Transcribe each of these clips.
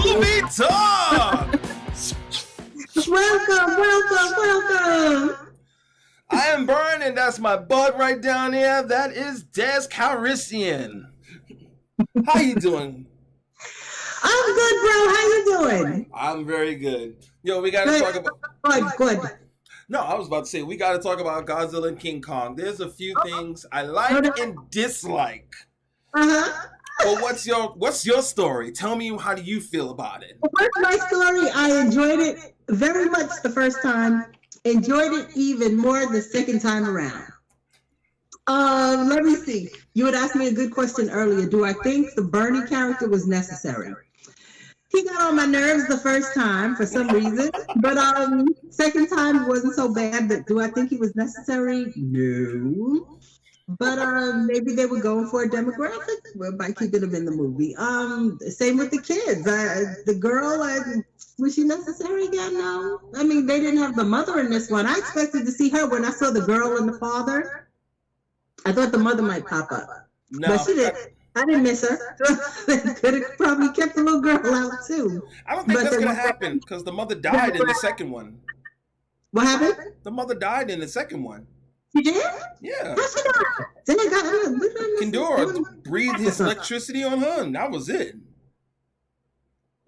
Movie Talk! Welcome. I am Bern, and that's my bud right down there. That is Des Calrissian. How you doing? I'm good, bro. How you doing? I'm very good. Yo, we got to talk about... Good. No, I was about to say, we got to talk about Godzilla and King Kong. There's a few things I like and dislike. Uh-huh. But what's your story? Tell me, how do you feel about it? What's my story? I enjoyed it very much the first time. Enjoyed it even more the second time around. Let me see. You had asked me a good question earlier. Do I think the Bernie character was necessary? He got on my nerves the first time for some reason, but second time wasn't so bad. But do I think he was necessary? No. But maybe they were going for a demographic by keeping him in the movie. Same with the kids. The girl, was she necessary again? No. I mean, they didn't have the mother in this one. I expected to see her when I saw the girl and the father. I thought the mother might pop up. No, but she didn't. I didn't miss her. Could have probably kept the little girl out too. I don't think that's going to happen because the mother died in the second one. What happened? The mother died in the second one. She did? Yeah. Kendora breathed his electricity on her, and that was it.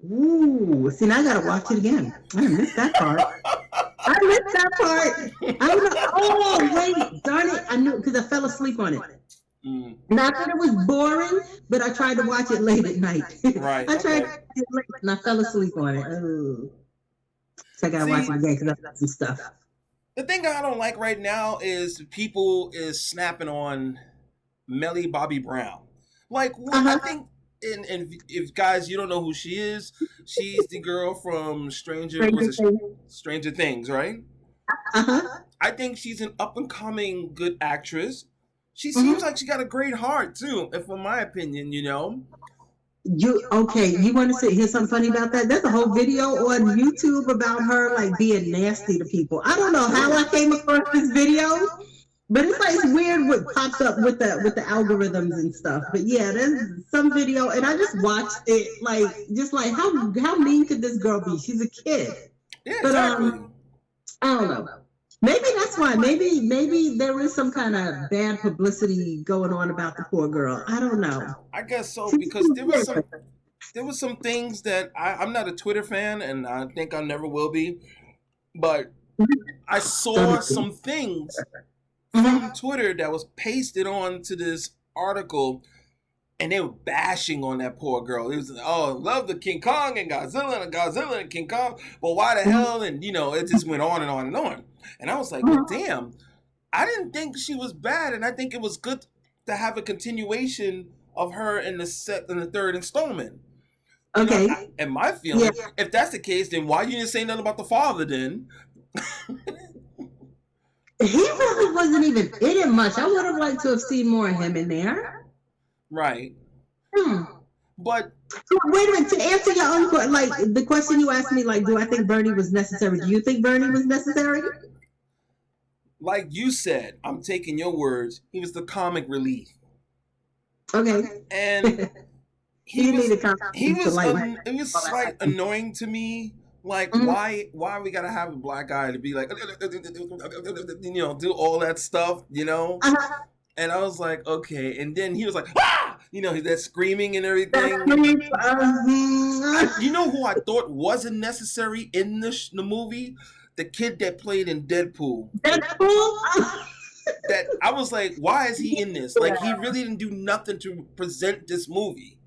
Ooh, see, now I gotta watch it again. I missed that part. I don't know. Oh, wait, darn it. I knew because I fell asleep on it. Not that it was boring, but I tried to watch it late at night. Right. I tried to watch it late and I fell asleep on it. Oh. So I gotta watch it again because I got some stuff. The thing I don't like right now is people is snapping on Millie Bobby Brown. Like, I think, and if guys, you don't know who she is, she's the girl from Stranger Things, right? I think she's an up-and-coming good actress. She seems like she got a great heart, too, if in my opinion, you know. You want to hear something funny about that? There's a whole video on YouTube about her like being nasty to people. I don't know how I came across this video, but it's like it's weird what pops up with the algorithms and stuff. But yeah, there's some video and I just watched it like how mean could this girl be? She's a kid. Yeah, exactly. But I don't know. Maybe that's why. Maybe there is some kind of bad publicity going on about the poor girl. I don't know. I guess so because there was some things that I'm not a Twitter fan, and I think I never will be. But I saw some things from Twitter that was pasted on to this article, and they were bashing on that poor girl. It was, love the King Kong and Godzilla and King Kong, but why the hell? And it just went on and on and on. And I was like, well, damn, I didn't think she was bad, and I think it was good to have a continuation of her in the third installment. Okay. And my feeling, if that's the case, then why you didn't say nothing about the father then? He really wasn't even in it much. I would have liked to have seen more of him in there. Right. But wait a minute, to answer your own question, like the question you asked me, like, do I think Bernie was necessary? Do you think Bernie was necessary? Like you said, I'm taking your words. He was the comic relief. Okay. And it was like annoying to me. Like, why we gotta have a black guy to be like, do all that stuff, And I was like, okay. And then he was like, ah! That screaming and everything. You know who I thought wasn't necessary in the movie? The kid that played in Deadpool. That I was like, why is he in this? Like, he really didn't do nothing to present this movie.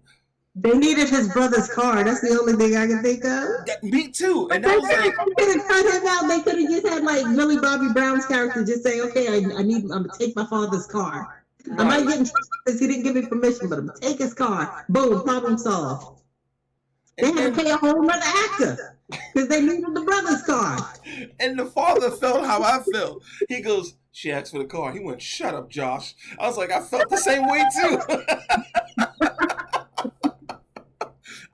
They needed his brother's car. That's the only thing I can think of. Me too. And I was like, they could have just had like Millie Bobby Brown's character just say, okay, I'm gonna take my father's car. Right. I might get in trouble because he didn't give me permission, but I'm gonna take his car. Boom, problem solved. They had to pay a whole other actor because they needed the brother's car. And the father felt how I felt. He goes, she asked for the car. He went, shut up, Josh. I was like, I felt the same way too.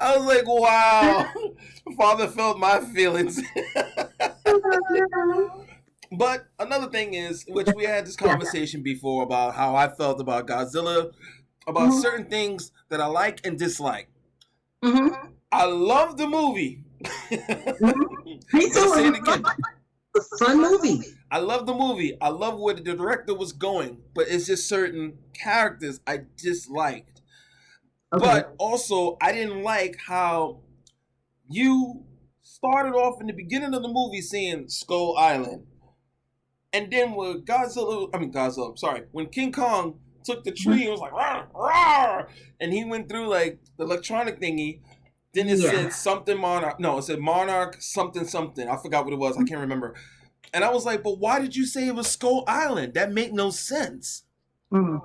I was like, wow. Father felt my feelings. But another thing is, which we had this conversation before about how I felt about Godzilla, about certain things that I like and dislike. I love the movie. Me too. Say it again. A fun movie. I love the movie. I love where the director was going, but it's just certain characters I disliked. Okay. But also, I didn't like how you started off in the beginning of the movie saying Skull Island. And then when when King Kong took the tree and was like, rawr, rawr, and he went through like the electronic thingy, then it said something Monarch. No, it said Monarch something something. I forgot what it was. I can't remember. And I was like, but why did you say it was Skull Island? That made no sense. Mm-hmm.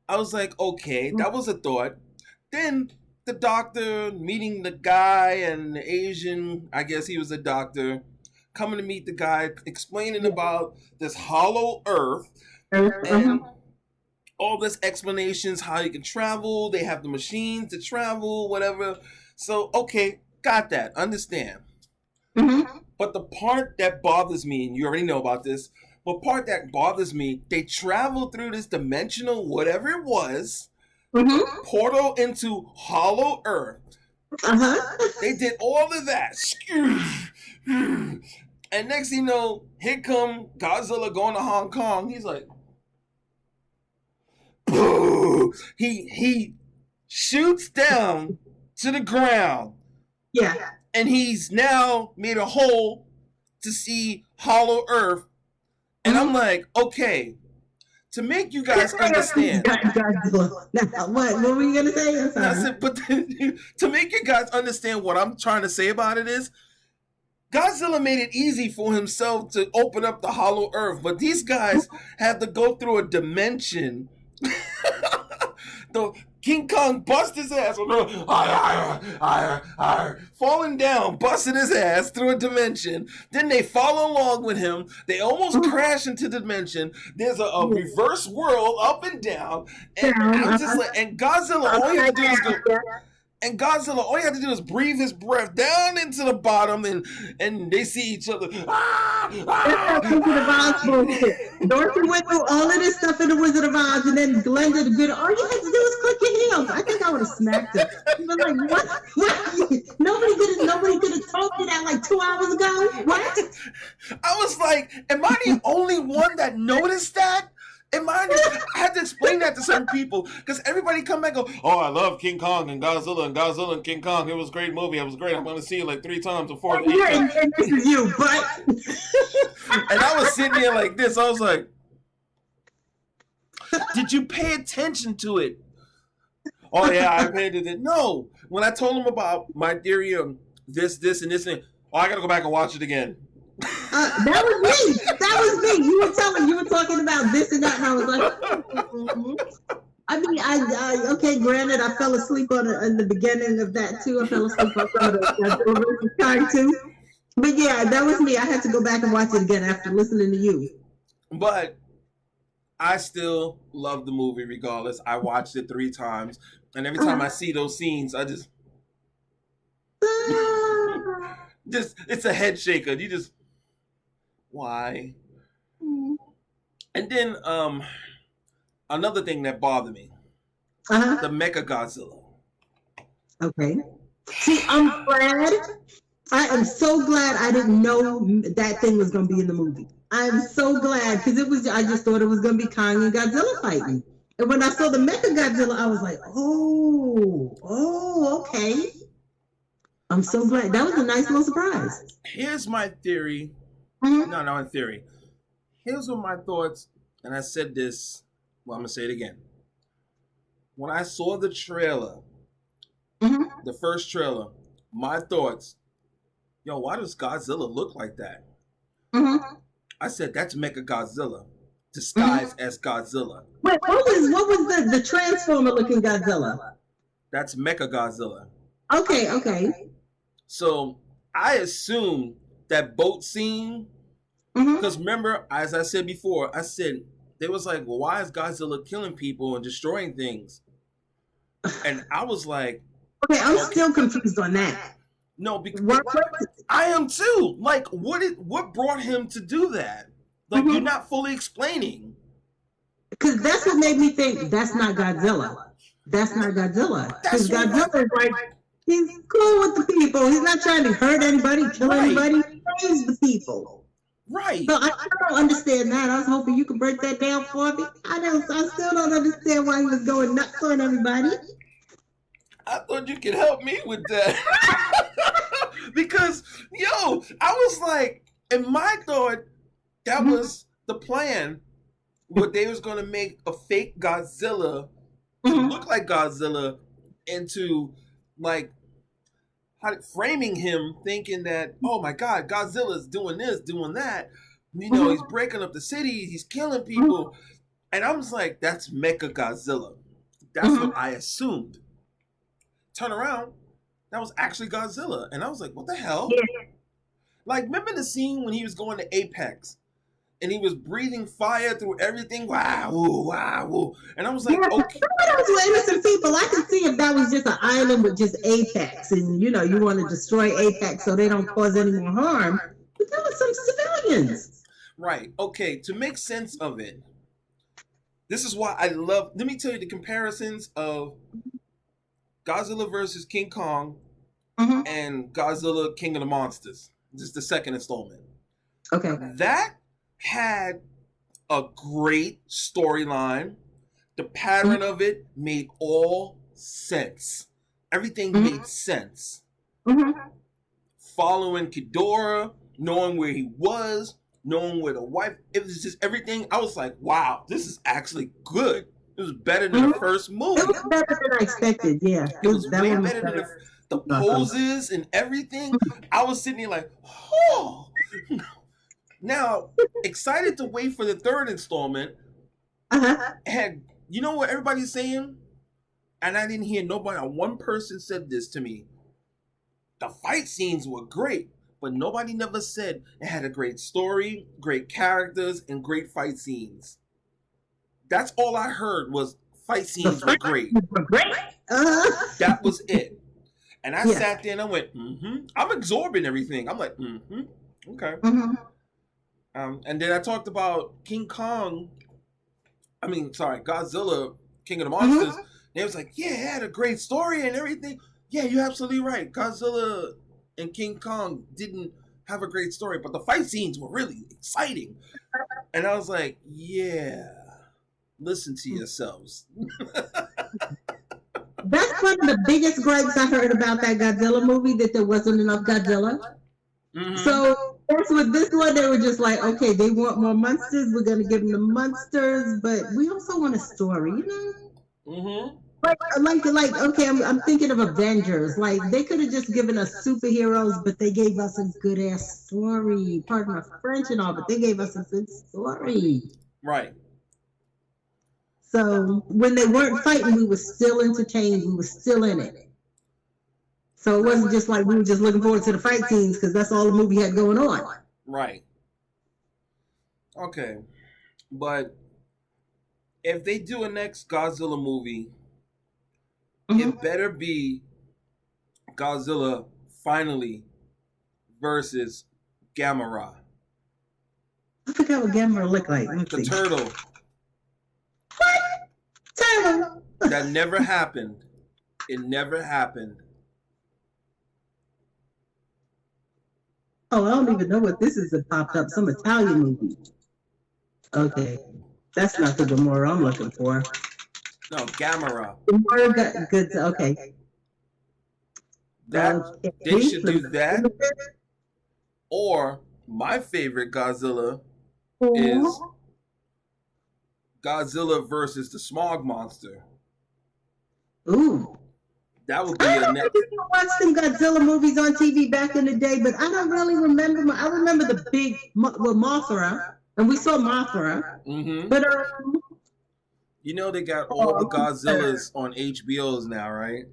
I was like, okay, that was a thought. Then the doctor meeting the guy and the Asian, I guess he was a doctor, coming to meet the guy, explaining about this hollow earth and all this explanations how you can travel. They have the machines to travel, whatever. So, okay, got that. Understand. Mm-hmm. But the part that bothers me, and you already know about this, but part that bothers me, they travel through this dimensional, whatever it was, portal into hollow earth. They did all of that. And next thing you know, here come Godzilla going to Hong Kong. He's like, boo! He shoots down to the ground. Yeah. And he's now made a hole to see hollow earth. And I'm like, okay, to make you guys understand. What were you going to say? I said, but to make you guys understand what I'm trying to say about it is, Godzilla made it easy for himself to open up the hollow earth, but these guys have to go through a dimension. The King Kong bust his ass, falling down, busting his ass through a dimension. Then they follow along with him. They almost crash into the dimension. There's a reverse world up and down. And I'm just like, and Godzilla, all you have to do is go. And Godzilla, all you have to do is breathe his breath down into the bottom, and they see each other. Dorothy went through all of this stuff in the Wizard of Oz, and then Glenn did good. All you had to do was click your heels. I think I would have smacked her. She was like, what? Nobody could have told me that like 2 hours ago. What? I was like, am I the only one that noticed that? I had to explain that to certain people because everybody come back and go, oh, I love King Kong and Godzilla and King Kong. It was a great movie. It was great. I'm going to see it like 3 times before. And this is you, but. And I was sitting there like this. I was like, did you pay attention to it? Oh, yeah, I paid attention. No. When I told them about my theory of this, and this, and I got to go back and watch it again. That was me. You were talking about this and that, and I was like, I mean, okay, granted, I fell asleep in the beginning of that too. I fell asleep on some of the time too. But yeah, that was me. I had to go back and watch it again after listening to you. But I still love the movie regardless. I watched it 3 times, and every time I see those scenes, I just it's a head shaker. You just. Why? And then another thing that bothered me, the Mecha Godzilla. Okay. See, I'm glad. I am so glad I didn't know that thing was going to be in the movie. I'm so glad because I just thought it was going to be Kong and Godzilla fighting. And when I saw the Mecha Godzilla, I was like, oh, okay. I'm so glad. That was a nice little surprise. Here's my theory. No, in theory. Here's what my thoughts, and I said this, well, I'm going to say it again. When I saw the trailer, the first trailer, my thoughts, why does Godzilla look like that? I said, that's Mecha Godzilla, disguised as Godzilla. Wait, what was the Transformer-looking Godzilla? That's Mecha Godzilla. Okay. So, I assumed that boat scene, because remember, as I said before, I said, they was like, well, why is Godzilla killing people and destroying things? And I was like... Okay, I'm still confused on that. No, because I am too. Like, what brought him to do that? Like, you're not fully explaining. Because that's what made me think, that's not Godzilla. That's not Godzilla. Because Godzilla is like... He's cool with the people. He's not trying to hurt anybody, kill anybody. He saves the people. Right. So I don't understand that. I was hoping you could break that down for me. I still don't understand why he was going nuts on everybody. I thought you could help me with that. Because, yo, I was like, in my thought, that was the plan. What they was going to make a fake Godzilla to look like Godzilla into, like, framing him thinking that, oh my God, Godzilla's doing this, doing that. You know, he's breaking up the city, he's killing people. And I was like, that's Mecha Godzilla. That's what I assumed. Turn around, that was actually Godzilla. And I was like, what the hell? Yeah. Like, remember the scene when he was going to Apex and he was breathing fire through everything? Wow, wow. And I was like, okay. Those were innocent people. I could see if that was just an island with just Apex and, you know, you want to destroy Apex so they don't cause any more harm. But there were some civilians. Right. Okay. To make sense of it, this is why I love, let me tell you the comparisons of Godzilla versus King Kong and Godzilla King of the Monsters. This is the second installment. Okay. That had a great storyline. The pattern of it made all sense. Everything made sense. Following Ghidorah, knowing where he was, knowing where the wife, it was just everything. I was like, wow, this is actually good. It was better than the first movie. It was better than I expected, yeah. It was way better than the poses and everything. I was sitting there like, oh. Now, excited to wait for the third installment. And you know what everybody's saying? And I didn't hear nobody, one person said this to me. The fight scenes were great, but nobody never said it had a great story, great characters, and great fight scenes. That's all I heard was fight scenes were great. That was it. And I sat there and I went, I'm absorbing everything. I'm like, okay. And then I talked about Godzilla, King of the Monsters. They was like, yeah, it had a great story and everything. Yeah, you're absolutely right. Godzilla and King Kong didn't have a great story, but the fight scenes were really exciting. And I was like, yeah. Listen to yourselves. That's one of the biggest gripes I heard about that Godzilla movie, that there wasn't enough Godzilla. So that's with this one, they were just like, okay, they want more monsters, we're going to give them the monsters, but we also want a story, you know? Like, okay, I'm thinking of Avengers. Like, they could have just given us superheroes, but they gave us a good-ass story. Pardon my French and all, but they gave us a good story. Right. So when they weren't fighting, we were still entertained. We were still in it. So it wasn't just like we were just looking forward to the fight scenes because that's all the movie had going on. Right. Okay. But if they do a next Godzilla movie, it better be Godzilla finally versus Gamera. I forgot what Gamera looked like. The turtle. Turtle. That never happened. It never happened. Oh, I don't even know what this is that popped up. Some Italian movie. Okay. That's not the Gamera I'm looking for. No, Gamera. Good. Okay. They should do that. Or my favorite Godzilla is Godzilla versus the Smog Monster. Ooh. That would be a next. I watched some Godzilla movies on TV back in the day, but I don't really remember. I remember the big Mothra, and we saw Mothra. But you know they got all the Godzillas on HBOs now, right?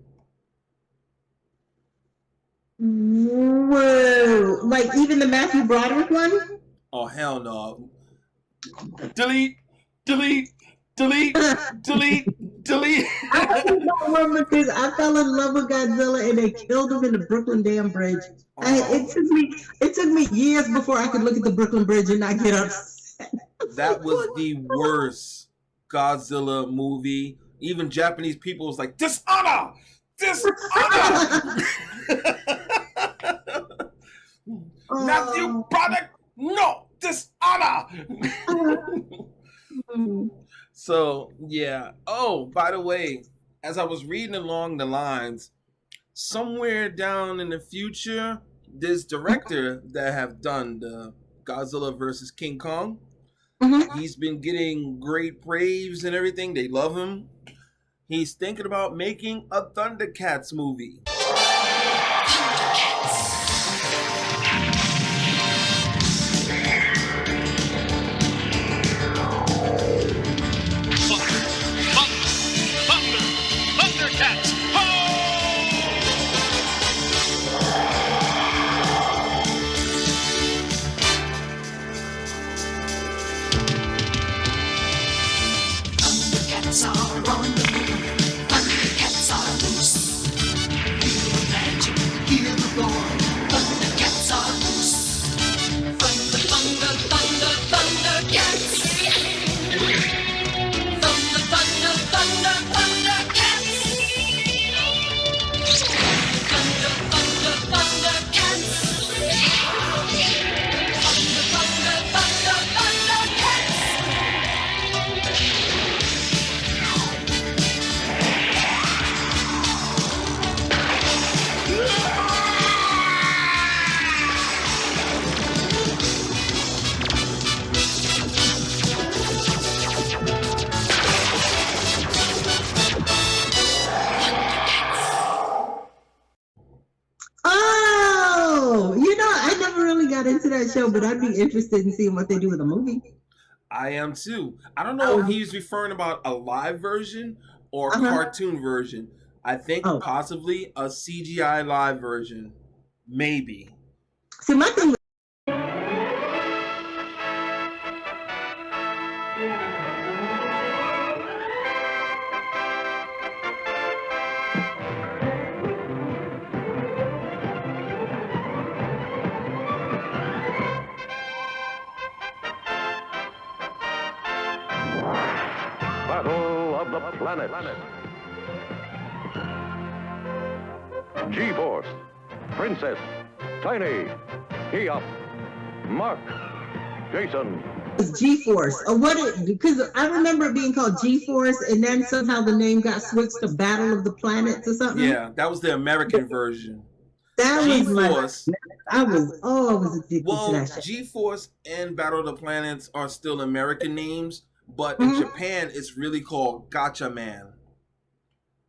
Whoa! Like even the Matthew Broderick one? Oh hell no! Delete. I fell in love with Godzilla and they killed him in the Brooklyn Dam Bridge. It took me years before I could look at the Brooklyn Bridge and not get upset. That was the worst Godzilla movie. Even Japanese people was like, dishonor! Dishonor. Matthew Broderick, no dishonor. So yeah. Oh, by the way, as I was reading along the lines, somewhere down in the future, this director that have done the Godzilla versus King Kong, he's been getting great praise and everything. They love him. He's thinking about making a Thundercats movie. Thundercats! Thundercats are on the move. Thundercats are loose. Feel the magic, hear the roar. Thundercats are loose. Thunder, thunder, thunder, Thundercats. Thunder, thunder, thunder, Thundercats. Thunder, thunder, Thundercats. Thunder, thunder, thunder, Thundercats. Oh, I never really got into that show, but I'd be interested in seeing what they do with a movie. I am too. I don't know if he's referring about a live version or a cartoon version. I think possibly a CGI live version. Maybe. See, my thing was Battle of the Planets. G-Force, Princess, Tiny, Eop, Mark, Jason. G-Force, or because I remember it being called G-Force, and then somehow the name got switched to Battle of the Planets or something. Yeah, that was the American version. That G-Force. I was addicted to that shit. G-Force and Battle of the Planets are still American names, but in Japan it's really called Gotcha Man.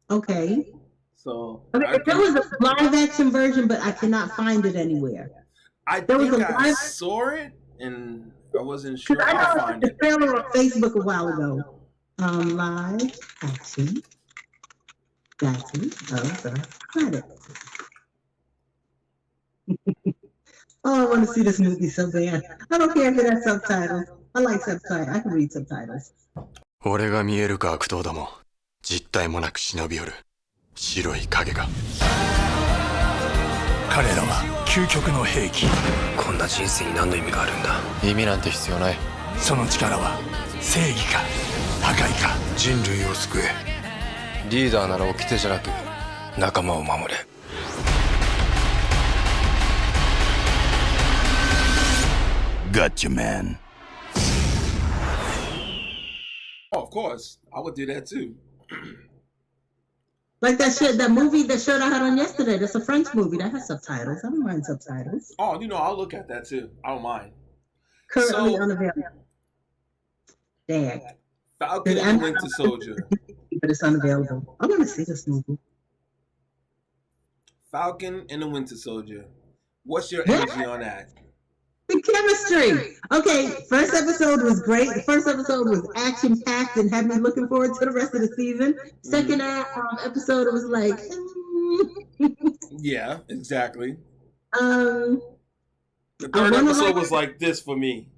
Okay. So there was a live action version, but I cannot find it anywhere. I saw it and I wasn't sure. I know the trailer on Facebook a while ago. Live action. Credit. Oh, I want to see this movie so bad. I don't care if it has subtitles. I like subtitles. I can read subtitles. 俺が見えるか悪党ども、実体もなく忍び寄る白い影が。彼らは究極の兵器。こんな人生に何の意味があるんだ。意味なんて必要ない。その力は正義か破壊か。人類を救え。リーダーなら掟じゃなく仲間を守れ。Gotcha, man. Oh, of course. I would do that too. Like that movie, that show I had on yesterday. That's a French movie that has subtitles. I don't mind subtitles. Oh, I'll look at that too. I don't mind. Currently unavailable. Dang. Falcon and Winter Soldier. But it's unavailable. I want to see this movie. Falcon and the Winter Soldier. What's your energy on that? The chemistry. Okay, first episode was great. The first episode was action-packed and had me looking forward to the rest of the season. Second episode, it was like... Yeah, exactly. The third episode was like this for me.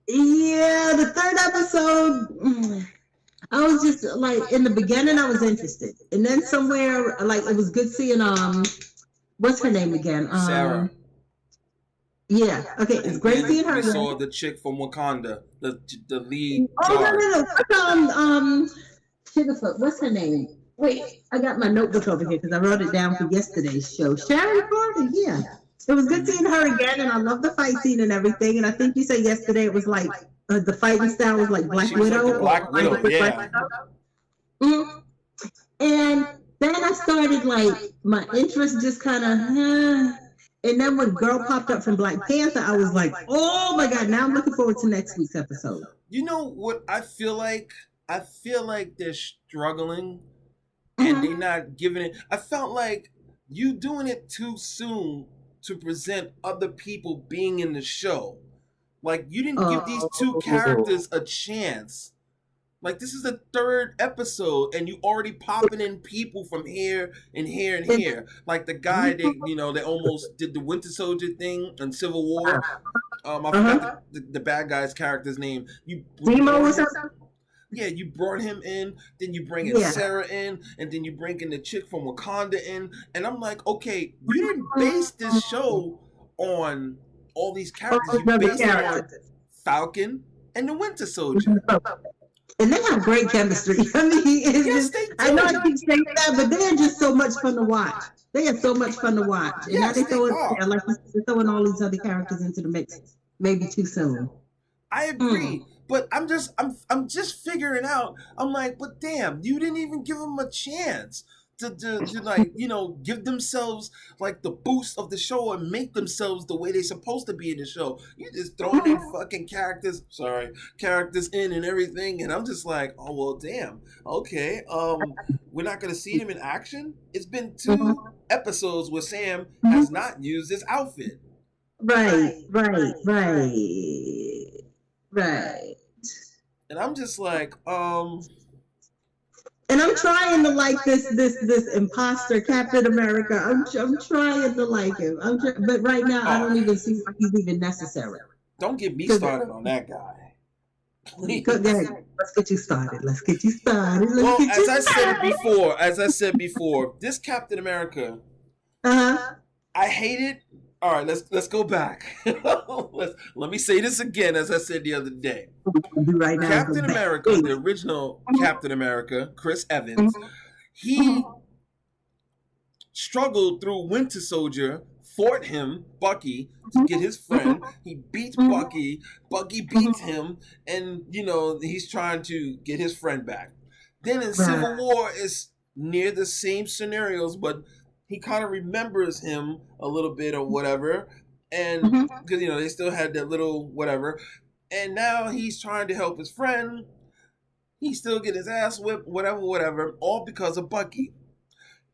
Yeah, the third episode... I was just like, in the beginning, I was interested. And then somewhere, like, it was good seeing, what's her name again? Sarah. Yeah, okay, it's great seeing her. We saw the chick from Wakanda, the lead. Oh, no. Sugarfoot, what's her name? Wait, I got my notebook over here because I wrote it down for yesterday's show. Sharon Carter, yeah. It was good seeing her again, and I love the fight scene and everything. And I think you said yesterday it was like the fighting style was like Black She was Widow. like the Black Widow, yeah. Mhm. And then I started like my interest just kind of, and then when Girl popped up from Black Panther, I was like, oh my God, now I'm looking forward to next week's episode. You know what I feel like? I feel like they're struggling and they're not giving it. I felt like you doing it too soon to present other people being in the show. Like, you didn't give these two characters a chance. Like, this is the third episode, and you already popping in people from here and here and here. Like the guy they almost did the Winter Soldier thing in Civil War. I forgot the bad guy's character's name. Zemo or something? Yeah, you brought him in, then you bring in Sarah in, and then you bring in the chick from Wakanda in, and I'm like, okay, you didn't base this show on all these characters. You based it on Falcon and the Winter Soldier. And they have great chemistry. I mean, Yes, they do. I know I keep saying that, but they're just so much fun to watch. They are so much fun to watch. And now Yes, they they throw it are. there, like they're throwing all these other characters into the mix. Maybe too soon. I agree, but I'm just figuring out. I'm like, but damn, you didn't even give them a chance to like, give themselves like the boost of the show and make themselves the way they're supposed to be in the show. You just throwing in fucking characters in and everything, and I'm just like, oh well, damn, okay, we're not gonna see them in action. It's been 2 episodes where Sam has not used this outfit. Right. And I'm just like, And I'm trying to like this imposter Captain America. I'm trying to like him. But right now I don't even see like he's even necessary. don't get me started on that guy. Please. Go ahead. Let's get you started. Well, as I said before, this Captain America, I hate it. All right, let's go back. Let me say this again, as I said the other day. Right now, Captain America, the original Captain America, Chris Evans, he struggled through Winter Soldier, fought him, Bucky, to get his friend. He beats Bucky. Bucky beats him, and he's trying to get his friend back. Then in Civil War, it's near the same scenarios, but he kind of remembers him a little bit or whatever, and because they still had that little whatever, and now he's trying to help his friend. He still get his ass whipped, whatever, all because of Bucky.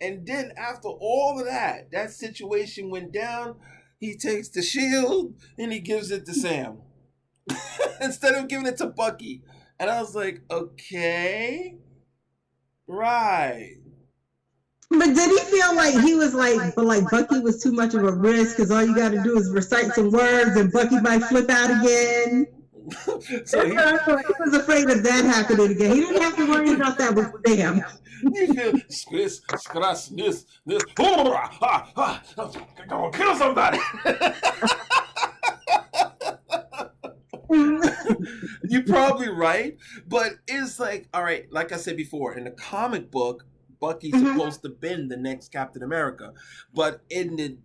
And then after all of that situation went down. He takes the shield and he gives it to Sam instead of giving it to Bucky. And I was like, okay, right. But did he feel like he was like Bucky was too much of a risk because all you got to do is recite some words and Bucky might flip out again? So he was afraid of that happening again. He didn't have to worry about that with Sam. You feel this, gonna kill somebody. You're probably right, but it's like, all right, like I said before, in the comic book, Bucky's supposed to been the next Captain America, but in the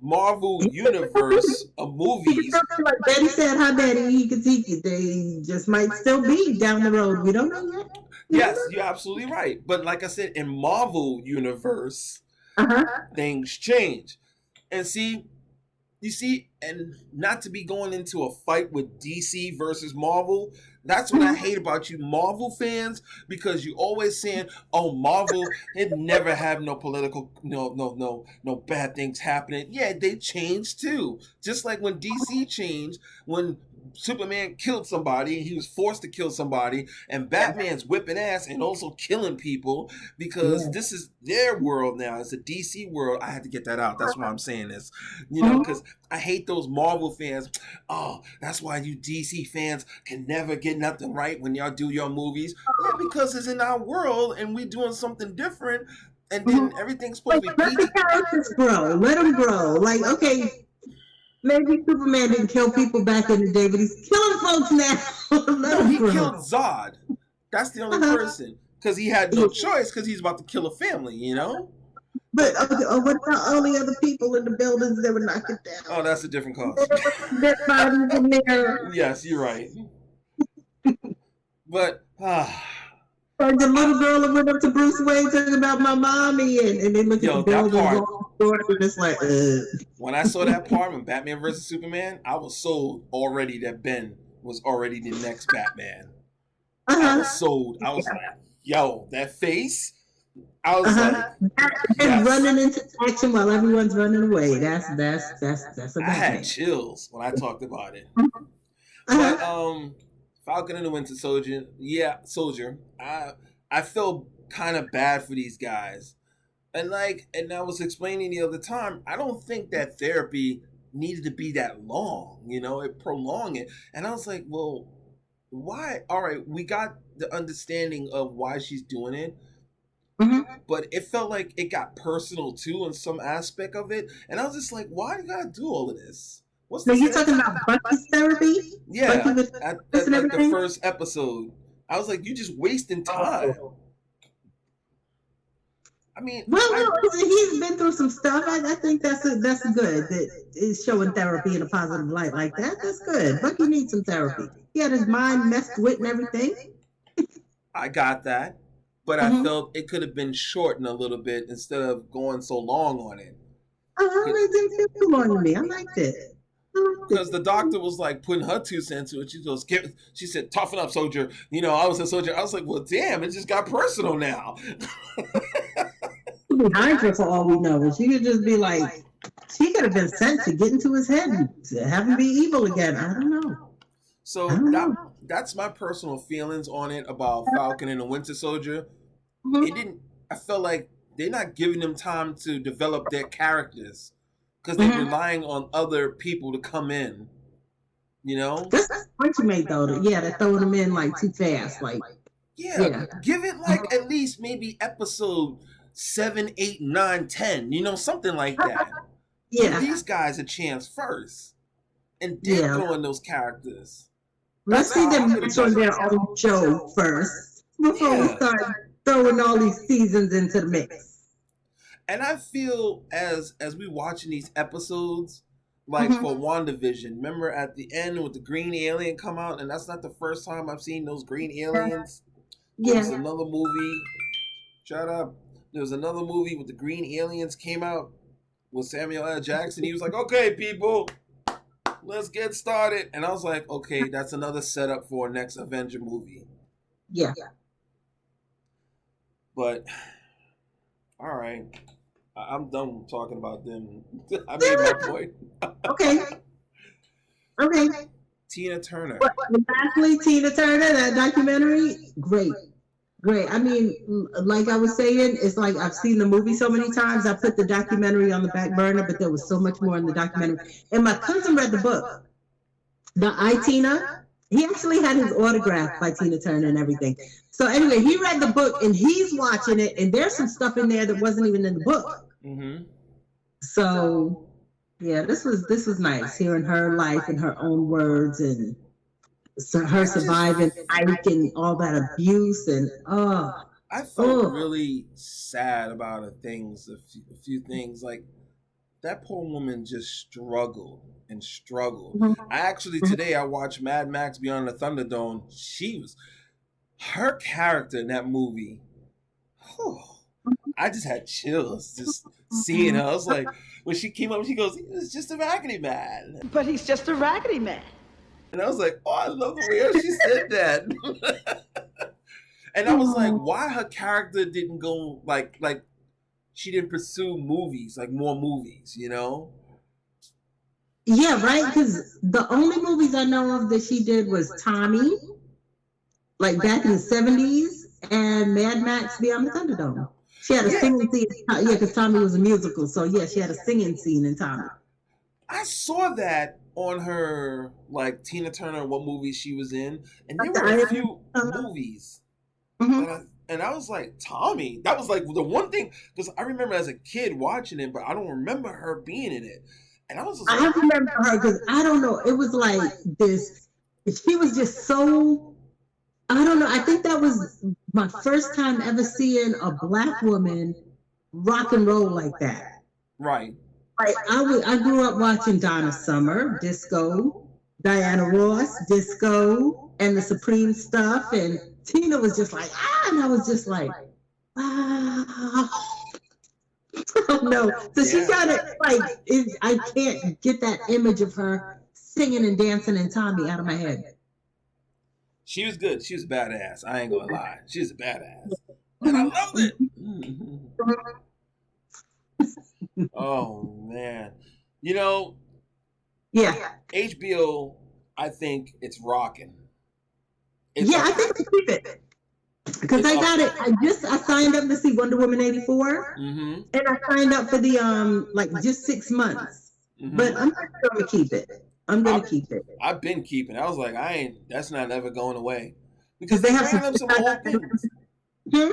Marvel universe of movies, like Betty said, "Hi Betty." They just might still be down the road. We don't know yet. Yes, you're absolutely right. But like I said, in Marvel universe, things change, and you see, and not to be going into a fight with DC versus Marvel. That's what I hate about you Marvel fans, because you always saying, oh, Marvel, it never have no political, no bad things happening. Yeah, they changed too. Just like when DC changed, when Superman killed somebody, he was forced to kill somebody, and Batman's whipping ass and also killing people because this is their world now. It's a DC world. I had to get that out. That's why I'm saying this, because I hate those Marvel fans. Oh, that's why you DC fans can never get nothing right when y'all do your movies. Yeah, because it's in our world and we doing something different, and then everything's supposed to be Let the characters grow. Let them grow. Like, okay, maybe Superman didn't kill people back in the day, but he's killing folks now. No, he killed Zod. That's the only person. because he had no choice because he's about to kill a family, you know. But okay, what about all the other people in the buildings that were knocking down? Oh, that's a different cause. Dead bodies in there. Yes, you're right. But Or the little girl that went up to Bruce Wayne talking about my mommy, and they look at the building and it's like, when I saw that part when Batman versus Superman, I was sold already that Ben was already the next Batman. I was sold. I was like, yo, that face. I was like, yes. Running into action while everyone's running away. That's a bad I had thing. chills when I talked about it. But Falcon and the Winter Soldier. I felt kind of bad for these guys, and I was explaining the other time. I don't think that therapy needed to be that long. You know, it prolonged it, and I was like, well, why? All right, we got the understanding of why she's doing it. But it felt like it got personal too in some aspect of it, and I was just like, "Why do you gotta do all of this?" What's so you talking about Bucky's therapy? Yeah, at like the first episode, I was like, "You just wasting time." I mean, well, he's been through some stuff. I think that's good. That is showing therapy in a positive light like that. That's good. Bucky needs some therapy. He had his mind messed with and everything. I got that. But I felt it could have been shortened a little bit instead of going so long on it. It didn't feel too long to me. I liked it. Because the doctor was like putting her 2 cents to it. She said, toughen up, soldier. You know, I was a soldier. I was like, well, damn, it just got personal now. Behind her for all we know. And she could just be like, she could have been sent to get into his head and have him be evil again. I don't know. So that's my personal feelings on it about Falcon and the Winter Soldier. I felt like they're not giving them time to develop their characters because they're relying on other people to come in, you know? That's the point you made though. They're throwing them in like too fast. Like, give it like at least maybe episode 7, 8, 9, 10, you know, something like that. Give these guys a chance first and then throw in those characters. Let's see them on their own show first before we start throwing all these seasons into the mix. And I feel as we watching these episodes, like for WandaVision, remember at the end with the green alien come out, and that's not the first time I've seen those green aliens. There's another movie. Shut up. There was another movie with the green aliens came out with Samuel L. Jackson. He was like, okay, people, let's get started. And I was like, okay, that's another setup for a next Avenger movie. Yeah. But, all right. I'm done talking about them. I made my point. Okay. Tina Turner. Lastly, Tina Turner, that documentary, great. I mean, like I was saying, it's like I've seen the movie so many times. I put the documentary on the back burner, but there was so much more in the documentary. And my cousin read the book, the I, Tina. He actually had his autograph by Tina Turner and everything. So anyway, he read the book and he's watching it, and there's some stuff in there that wasn't even in the book. So yeah, this was nice hearing her life in her own words and her surviving Ike and all that abuse and I felt really sad about a few things like that poor woman just struggled. I actually today I watched Mad Max Beyond the Thunderdome. Her character in that movie. I just had chills just seeing her. I was like, when she came up, she goes, "He's just a raggedy man." But he's just a raggedy man. And I was like, oh, I love the way she said that. And I was like, why her character didn't go like she didn't pursue movies, like more movies, you know? Yeah, right. Because the only movies I know of that she did was Tommy, like back in the 70s, and Mad Max Beyond the Thunderdome. She had a singing scene. Yeah, because Tommy was a musical. So yeah, she had a singing scene in Tommy. I saw that on her, like Tina Turner, what movies she was in, and there were a few movies. And I was like, Tommy, that was like the one thing, because I remember as a kid watching it, but I don't remember her being in it. And I was just like, I remember her because I don't know, it was like this, she was just so, I don't know, I think that was my first time ever seeing a black woman rock and roll like that. Right. Like I grew up watching Donna Summer, disco, Diana Ross, disco, and the Supreme stuff, and Tina was just like, and I was just like, wow. Oh no. So she got it like I can't get that image of her singing and dancing and Tommy out of my head. She was good. She was badass. I ain't gonna lie. She was a badass. And I loved it. Oh man. You know, Yeah. HBO, I think it's rocking. I think we keep it. Because I got it. I signed up to see Wonder Woman 84. Mm-hmm. And I signed up for the like just 6 months. Mm-hmm. But I'm gonna keep it. I'm gonna keep it. I've been keeping it. I was like, that's not ever going away. Because They they're have bringing up some old things. Hmm?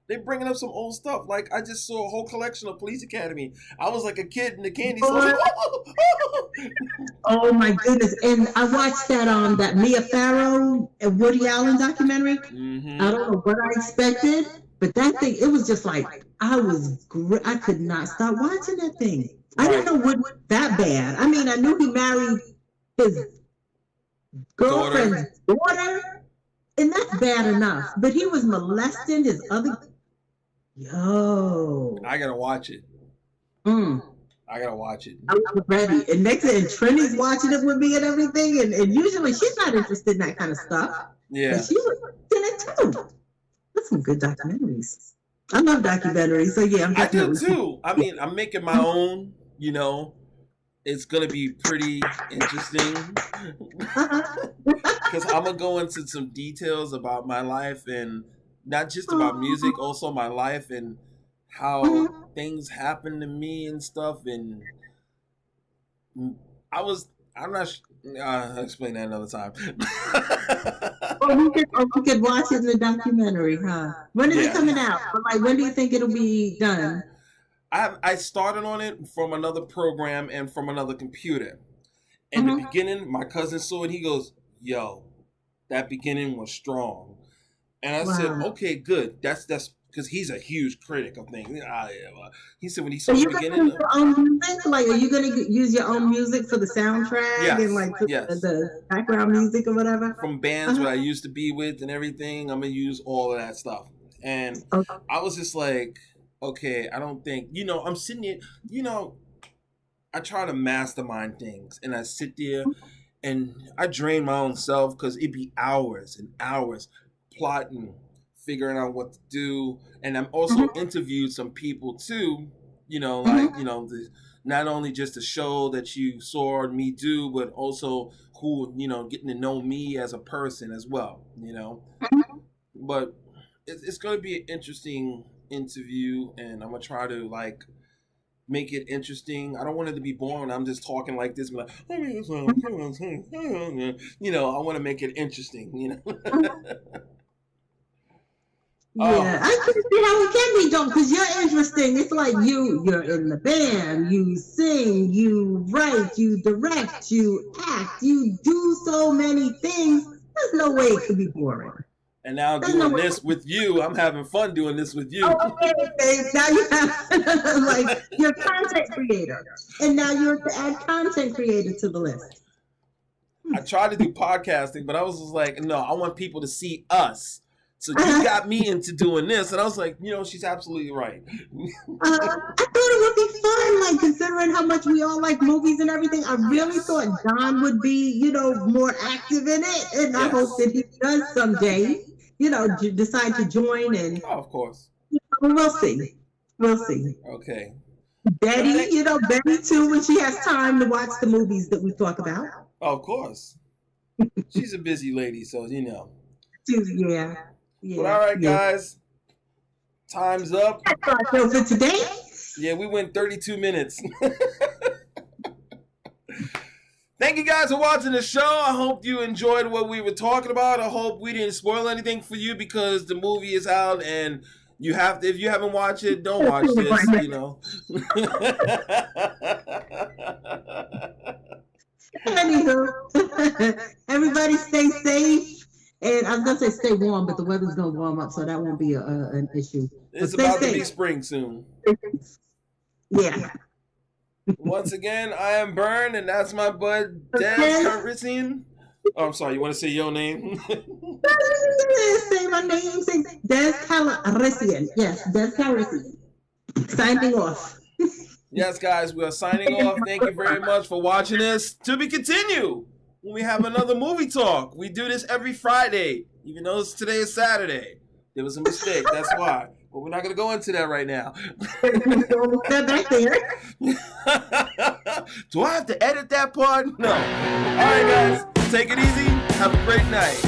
They're bringing up some old stuff. Like, I just saw a whole collection of Police Academy. I was like a kid in the candy store. Oh my goodness! And I watched that Mia Farrow and Woody Allen documentary. Mm-hmm. I don't know what I expected, but that thing, it was just like I could not stop watching that thing. I didn't know what was that bad. I mean, I knew he married his girlfriend's daughter, and that's bad enough. But he was molesting his other. Yo, I gotta watch it. I gotta watch it. I was ready. And Trini's watching it with me and everything. And usually she's not interested in that kind of stuff. Yeah. But she was in it too. That's some good documentaries. I love documentaries. So yeah, I do too. I mean, I'm making my own, you know. It's gonna be pretty interesting. Because I'm gonna go into some details about my life, and not just about music, also my life and how things happen to me and stuff. And I'll explain that another time. we could watch it in the documentary, huh? When is it coming out? Like, when do you think it'll be done? I started on it from another program and from another computer. In the beginning, my cousin saw it. He goes, "Yo, that beginning was strong." And I said, "Okay, good. That's because he's a huge critic of things." He said when he saw the beginning. Use your own music? Like, are you going to use your own music for the soundtrack and like the background music or whatever? From bands that I used to be with and everything, I'm gonna use all of that stuff. And I was just like, okay, I don't think, I'm sitting here, I try to mastermind things, and I sit there and I drain my own self because it'd be hours and hours plotting, figuring out what to do. And I'm also interviewed some people too, not only just the show that you saw me do, but also who, getting to know me as a person as well, But it's going to be an interesting interview, and I'm going to try to make it interesting. I don't want it to be boring. I'm just talking like this, like, I want to make it interesting, Yeah, I can see how it can be, though, because you're interesting. It's like you're in the band, you sing, you write, you direct, you act, you do so many things. There's no way it could be boring. And now doing this with you, I'm having fun doing this with you. Okay, babe. Now you have you're a content creator, and now you're to add content creator to the list. I tried to do podcasting, but I was just like, no, I want people to see us. So you got me into doing this, and I was like, she's absolutely right. I thought it would be fun, considering how much we all like movies and everything. I really thought John would be, more active in it, and I hope that he does someday, decide to join. And of course, we'll see. We'll see. Okay. Betty, Betty too, when she has time to watch the movies that we talk about. Oh, of course. She's a busy lady, so Yeah. But all right, guys. Time's up. That's our show for today. Yeah, we went 32 minutes. Thank you guys for watching the show. I hope you enjoyed what we were talking about. I hope we didn't spoil anything for you, because the movie is out, and you have to, if you haven't watched it, don't watch this, Anywho, everybody stay safe. And I was gonna say stay warm, but the weather's gonna warm up, so that won't be an issue. It's But about to be spring soon. Yeah. Once again, I am Bern, and that's my bud Des Calrissian. Oh, I'm sorry. You want to say your name? Say my name. Say Des Calrissian. Yes, Des Calrissian. Signing off. Yes, guys, we are signing off. Thank you very much for watching this. To be continued when we have another movie talk. We do this every Friday, even though today is Saturday. There was a mistake. That's why. But we're not going to go into that right now. Back there. Do I have to edit that part? No. All right, guys. Take it easy. Have a great night.